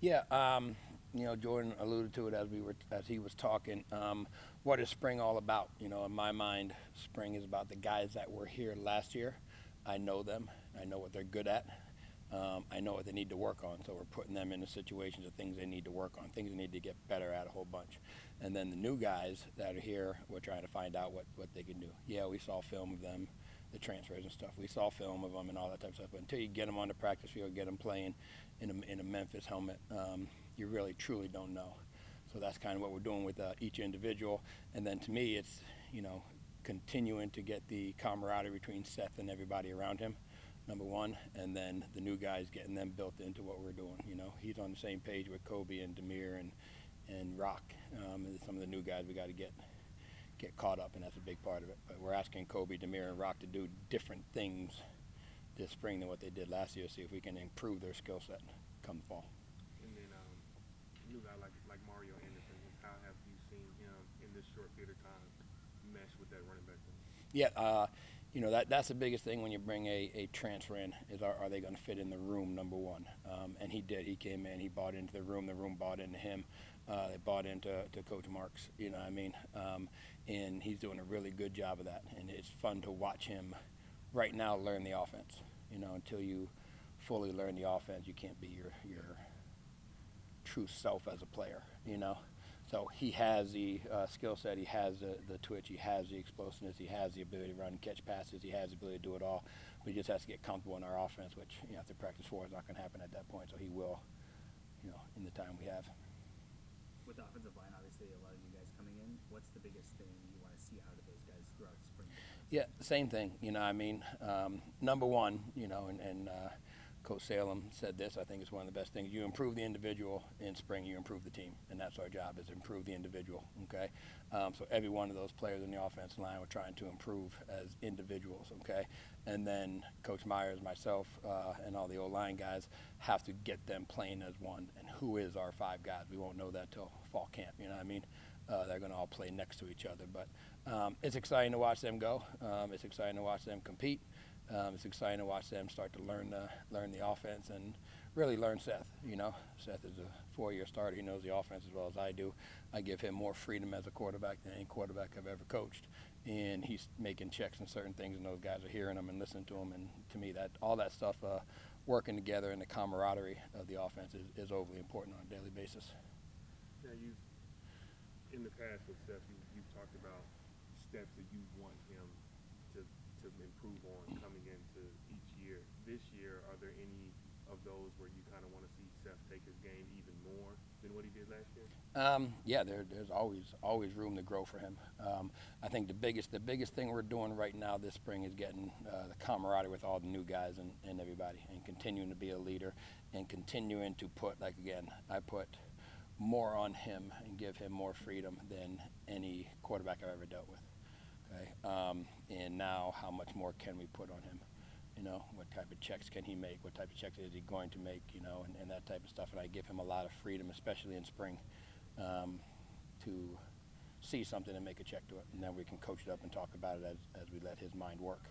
Yeah, Jordan alluded to it as he was talking. What is spring all about? In my mind, spring is about the guys that were here last year. I know them. I know what they're good at. I know what they need to work on. So we're putting them into situations of things they need to work on, things they need to get better at a whole bunch. And then the new guys that are here, we're trying to find out what they can do. Yeah, we saw film of them, the transfers and stuff. We saw film of them and all that type of stuff. But until you get them on the practice field, get them playing in a Memphis helmet, you really truly don't know. So that's kind of what we're doing with each individual. And then to me, it's continuing to get the camaraderie between Seth and everybody around him, number one, and then the new guys getting them built into what we're doing. He's on the same page with Kobe and Demir and Rock, and some of the new guys we got to get caught up, and that's a big part of it. But we're asking Kobe, Demir, and Rock to do different things this spring than what they did last year. See if we can improve their skill set come fall. And then new guy like Mario Anderson, how have you seen him in this short period of time mesh with that running back room? Yeah, that's the biggest thing when you bring a transfer in is are they going to fit in the room, number one. And he did. He came in, he bought into the room bought into him. They bought into Coach Marks, you know what I mean? And he's doing a really good job of that. And it's fun to watch him right now learn the offense. Until you fully learn the offense, you can't be your true self as a player. So he has the skill set, he has the twitch, he has the explosiveness, he has the ability to run and catch passes, he has the ability to do it all. But he just has to get comfortable in our offense, which after practice 4 is not going to happen at that point. So he will, in the time we have. With the offensive line, obviously a lot of you guys coming in, what's the biggest thing you want to see out of those guys throughout spring? Yeah, same thing. Number one, and Coach Salem said this, I think it's one of the best things. You improve the individual in spring, you improve the team. And that's our job, is to improve the individual, okay? So every one of those players in the offensive line, we're trying to improve as individuals, okay? And then Coach Myers, myself, and all the O-line guys have to get them playing as one. And who is our 5 guys? We won't know that till fall camp, you know what I mean? They're going to all play next to each other. But it's exciting to watch them go. It's exciting to watch them compete. It's exciting to watch them start to learn the offense and really learn Seth. Seth is a 4-year starter. He knows the offense as well as I do. I give him more freedom as a quarterback than any quarterback I've ever coached. And he's making checks on certain things, and those guys are hearing them and listening to them. And to me, that all that stuff, working together and the camaraderie of the offense is overly important on a daily basis. Now, in the past with Seth, you've talked about steps that you want him to improve on coming into each year. This year, are there any of those where you kind of want to see Seth take his game even more than what he did last year? Yeah, there's always room to grow for him. I think the biggest thing we're doing right now this spring is getting the camaraderie with all the new guys and everybody, and continuing to be a leader, and continuing to put, like, again, I put more on him and give him more freedom than any quarterback I've ever dealt with. Okay, and now how much more can we put on him? What type of checks can he make? What type of checks is he going to make? And that type of stuff. And I give him a lot of freedom, especially in spring, to see something and make a check to it. And then we can coach it up and talk about it as we let his mind work.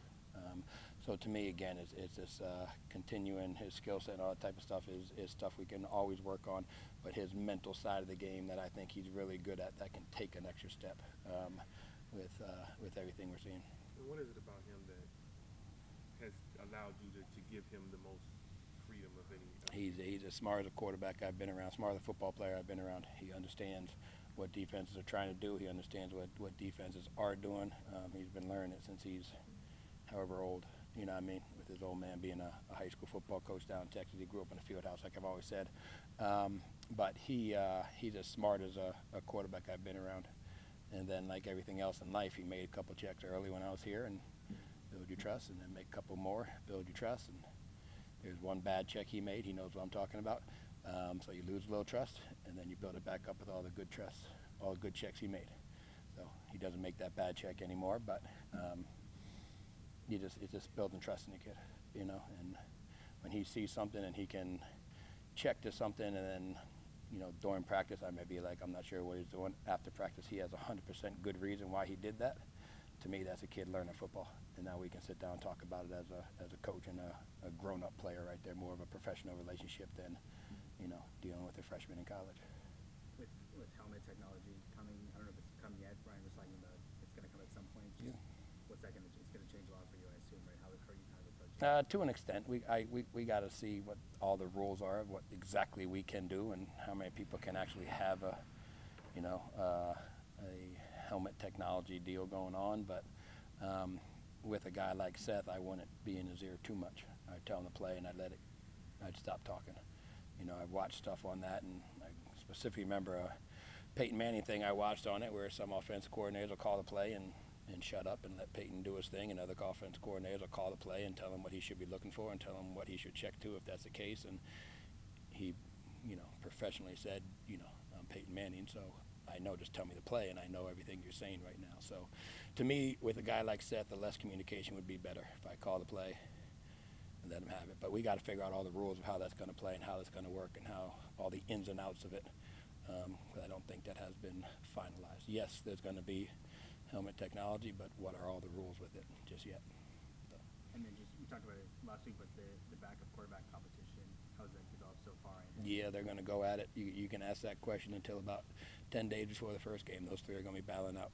So to me, again, it's this continuing his skill set and all that type of stuff is stuff we can always work on. But his mental side of the game that I think he's really good at, that can take an extra step with everything we're seeing. And what is it about him that has allowed you to give him the most freedom of any? He's as smart as a quarterback I've been around, smart as a football player I've been around. He understands what defenses are trying to do. He understands what defenses are doing. He's been learning it since he's however old, you know what I mean, with his old man being a high school football coach down in Texas. He grew up in a field house, like I've always said. But he's as smart as a quarterback I've been around. And then, like everything else in life, he made a couple checks early when I was here and build your trust, and then make a couple more, build your trust. And there's one bad check he made. He knows what I'm talking about. So you lose a little trust, and then you build it back up with all the good trust, all the good checks he made. So he doesn't make that bad check anymore, but it's just building trust in the kid, And when he sees something and he can check to something, and then during practice, I may be like, I'm not sure what he's doing. After practice, he has 100% good reason why he did that. To me, that's a kid learning football. And now we can sit down and talk about it as a coach and a grown-up player right there, more of a professional relationship than dealing with a freshman in college. With helmet technology coming, I don't know if it's come yet. Brian was talking about it's going to come at some point. Yeah. What's that going to? It's going to change a lot for you, I assume, right? How are you kind of approaching it? To an extent, we got to see what all the rules are, what exactly we can do, and how many people can actually have a helmet technology deal going on. But with a guy like Seth, I wouldn't be in his ear too much. I'd tell him to play, and I'd stop talking. I've watched stuff on that, and I specifically remember a Peyton Manning thing I watched on it, where some offensive coordinators will call the play and shut up and let Peyton do his thing, and other offensive coordinators will call the play and tell him what he should be looking for and tell him what he should check to if that's the case. And he, professionally said, I'm Peyton Manning, so I know, just tell me the play, and I know everything you're saying right now. So to me, with a guy like Seth, the less communication would be better. If I call the play and let him have it. But we got to figure out all the rules of how that's going to play and how that's going to work and how all the ins and outs of it. I don't think that has been finalized. Yes, there's going to be helmet technology, but what are all the rules with it just yet? So. And then we talked about it last week, but the backup quarterback competition, how's that developed so far? Yeah, they're going to go at it. You can ask that question until about 10 days before the first game. Those three are going to be battling out.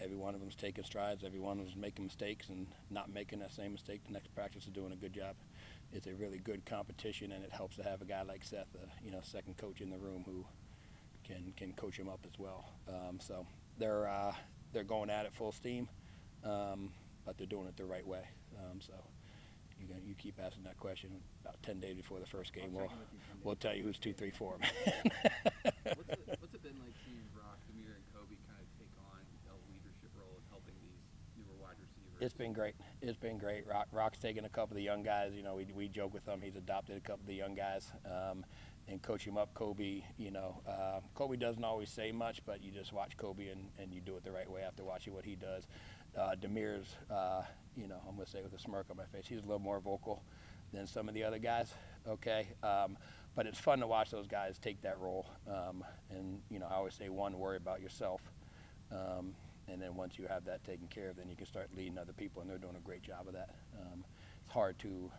Every one of them's taking strides. Every one of them's making mistakes and not making that same mistake. The next practice is doing a good job. It's a really good competition, and it helps to have a guy like Seth, second coach in the room who can coach him up as well. So they're going at it full steam, but they're doing it the right way. So you keep asking that question about 10 days before the first game. We'll tell you who's 2, 3, 4. What's it been like seeing Rock, Demir, and Kobe kind of take on a leadership role in helping these newer wide receivers? It's been great. It's been great. Rock's taken a couple of the young guys. We joke with him. He's adopted a couple of the young guys and coach him up. Kobe, Kobe doesn't always say much, but you just watch Kobe and you do it the right way after watching what he does. Demir's, I'm going to say with a smirk on my face, he's a little more vocal than some of the other guys, okay? But it's fun to watch those guys take that role. And I always say, one, worry about yourself. And then once you have that taken care of, then you can start leading other people, and they're doing a great job of that. It's hard to,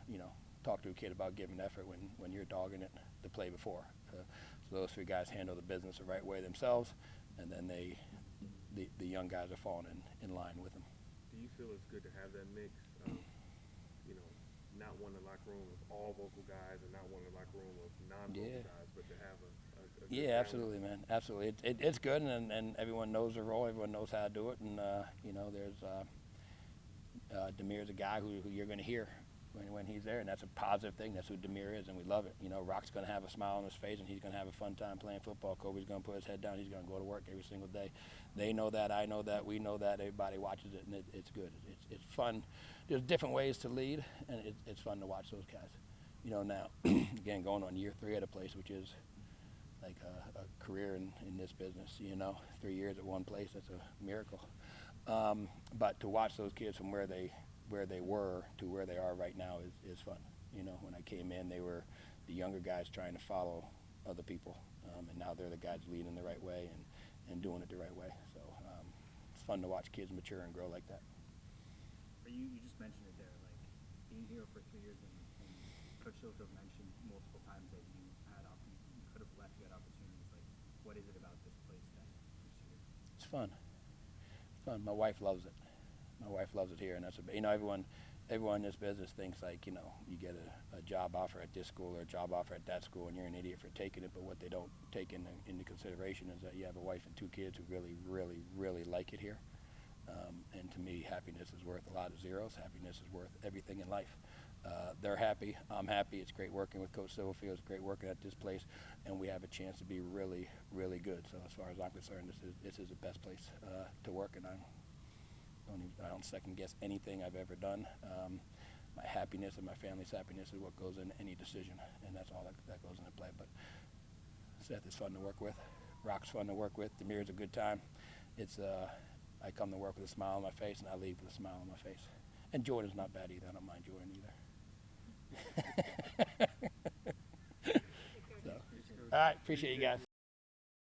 talk to a kid about giving effort when you're dogging it the play before. So those three guys handle the business the right way themselves, and then the young guys are falling in line with them. Do you feel it's good to have that mix of, not one in the locker room with all vocal guys and not one in the locker room with non-vocal guys, but to have a good balance? Absolutely, man. Absolutely. It's good, and everyone knows their role. Everyone knows how to do it. And, there's Demir's a guy who you're going to hear when he's there, and that's a positive thing. That's who Demir is, and we love it. Rock's going to have a smile on his face, and he's going to have a fun time playing football. Kobe's going to put his head down. He's going to go to work every single day. They know that. I know that. We know that. Everybody watches it, and it's good. It's fun. There's different ways to lead, and it's fun to watch those guys. Now, again, going on year 3 at a place, which is like a career in this business, 3 years at one place, that's a miracle. But to watch those kids from where they were to where they are right now is fun. When I came in, they were the younger guys trying to follow other people, and now they're the guys leading the right way and doing it the right way. So it's fun to watch kids mature and grow like that. You just mentioned it there, like being here for 3 years, and Coach Silverfield mentioned multiple times that you could have left, you had opportunities. Like, what is it about this place that keeps you here? It's fun. It's fun. My wife loves it. My wife loves it here, and that's everyone in this business thinks like you get a job offer at this school or a job offer at that school, and you're an idiot for taking it. But what they don't take into consideration is that you have a wife and 2 kids who really, really, really like it here. And to me, happiness is worth a lot of zeros. Happiness is worth everything in life. They're happy. I'm happy. It's great working with Coach Silverfield. It's great working at this place, and we have a chance to be really, really good. So as far as I'm concerned, this is the best place to work, and I don't second guess anything I've ever done. My happiness and my family's happiness is what goes into any decision, and that's all that goes into play. But Seth is fun to work with. Rock's fun to work with. Demir's a good time. I come to work with a smile on my face, and I leave with a smile on my face. And Jordan's not bad either. I don't mind Jordan either. So, all right, appreciate you guys.